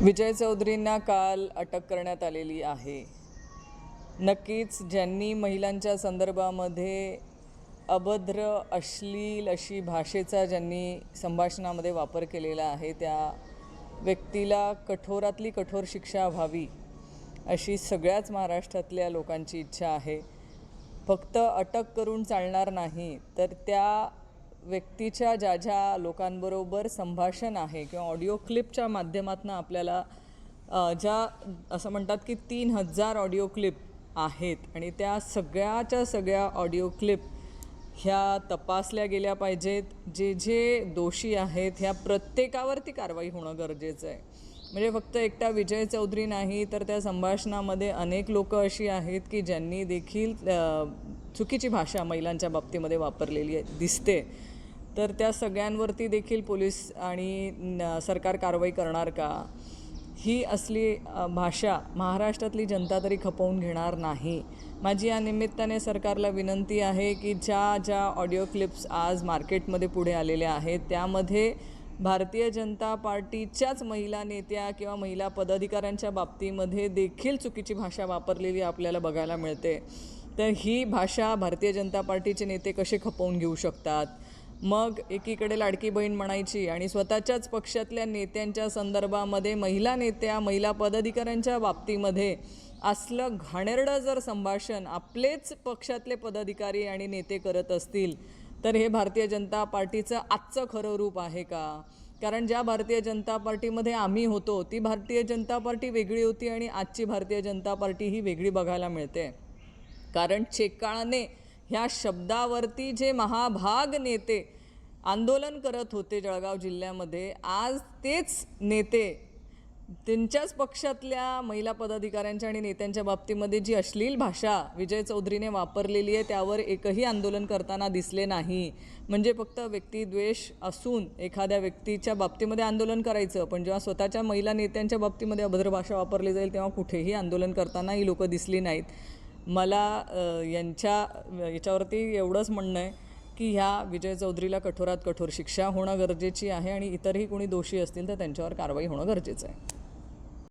विजय चौधरींना काल अटक करण्यात आलेली आहे। नक्कीच ज्यांनी महिलांच्या संदर्भामध्ये अभद्र अश्लील अशी भाषेचा ज्यांनी संभाषणामध्ये वापर केलेला आहे त्या व्यक्तीला कठोरातली कठोर शिक्षा व्हावी अशी सगळ्याच महाराष्ट्रातल्या लोकांची इच्छा आहे। फक्त अटक करून चालणार नाही, तर त्या व्यक्तीच्या ज्या लोकांबरोबर संभाषण आहे किंवा ऑडिओ क्लिपच्या माध्यमातून आपल्याला ज्या असं म्हणतात की 3000 ऑडिओ क्लिप आहेत आणि त्या सगळ्याच्या सगळ्या ऑडिओ क्लिप ह्या तपासल्या गेल्या पाहिजेत। जे दोषी आहेत ह्या प्रत्येकावरती कारवाई होणं गरजेचं आहे। म्हणजे फक्त एकटा विजय चौधरी नाही, तर त्या संभाषणामध्ये अनेक लोक अशी आहेत की ज्यांनी देखील चुकीची भाषा महिलांच्या बाबतीमध्ये वापरलेली दिसते। तर त्या सगळ्यांवरती देखील पोलीस आणि सरकार कारवाई करणार का? ही असली भाषा महाराष्ट्रातली जनता तरी खपवून घेणार नाही। माझी या निमित्ताने सरकारला विनंती आहे की ज्या ऑडिओ क्लिप्स आज मार्केटमध्ये पुढे आलेल्या आहेत त्यामध्ये भारतीय जनता पार्टीच्याच महिला नेत्या किंवा महिला पदाधिकाऱ्यांच्या बाबतीमध्ये देखील चुकीची भाषा वापरलेली आपल्याला बघायला मिळते। तर ही भाषा भारतीय जनता पार्टीचे नेते कसे खपवून घेऊ शकतात? मग एकीकडे लाडकी बहीण म्हणायची आणि स्वतःच्याच पक्षातल्या नेत्यांच्या संदर्भामध्ये महिला पदाधिकाऱ्यांच्या बाबतीमध्ये असलं घाणेरडं जर संभाषण आपलेच पक्षातले पदाधिकारी आणि नेते करत असतील, तर हे भारतीय जनता पार्टीचं आजचं खरं रूप आहे का? कारण ज्या भारतीय जनता पार्टीमध्ये आम्ही होतो ती भारतीय जनता पार्टी वेगळी होती आणि आजची भारतीय जनता पार्टी ही वेगळी बघायला मिळते। कारण चेकाळने ह्या शब्दावरती जे महाभाग नेते आंदोलन करत होते जळगाव जिल्ह्यामध्ये, आज तेच नेते त्यांच्याच पक्षातल्या महिला पदाधिकाऱ्यांच्या आणि नेत्यांच्या बाबतीमध्ये जी अश्लील भाषा विजय चौधरीने वापरलेली आहे त्यावर एकही आंदोलन करताना दिसले नाही। म्हणजे फक्त व्यक्तिद्वेष असून एखाद्या व्यक्तीच्या बाबतीमध्ये आंदोलन करायचं, पण जेव्हा स्वतःच्या महिला नेत्यांच्या बाबतीमध्ये अभद्र भाषा वापरली जाईल तेव्हा कुठेही आंदोलन करताना ही लोकं दिसली नाहीत। मला याच्यावरती एवढंच म्हणणं आहे की ह्या विजय चौधरीला कठोरात कठोर शिक्षा होणं गरजेची आहे आणि इतरही कोणी दोषी असतील तर त्यांच्यावर कारवाई होणं गरजेचं आहे।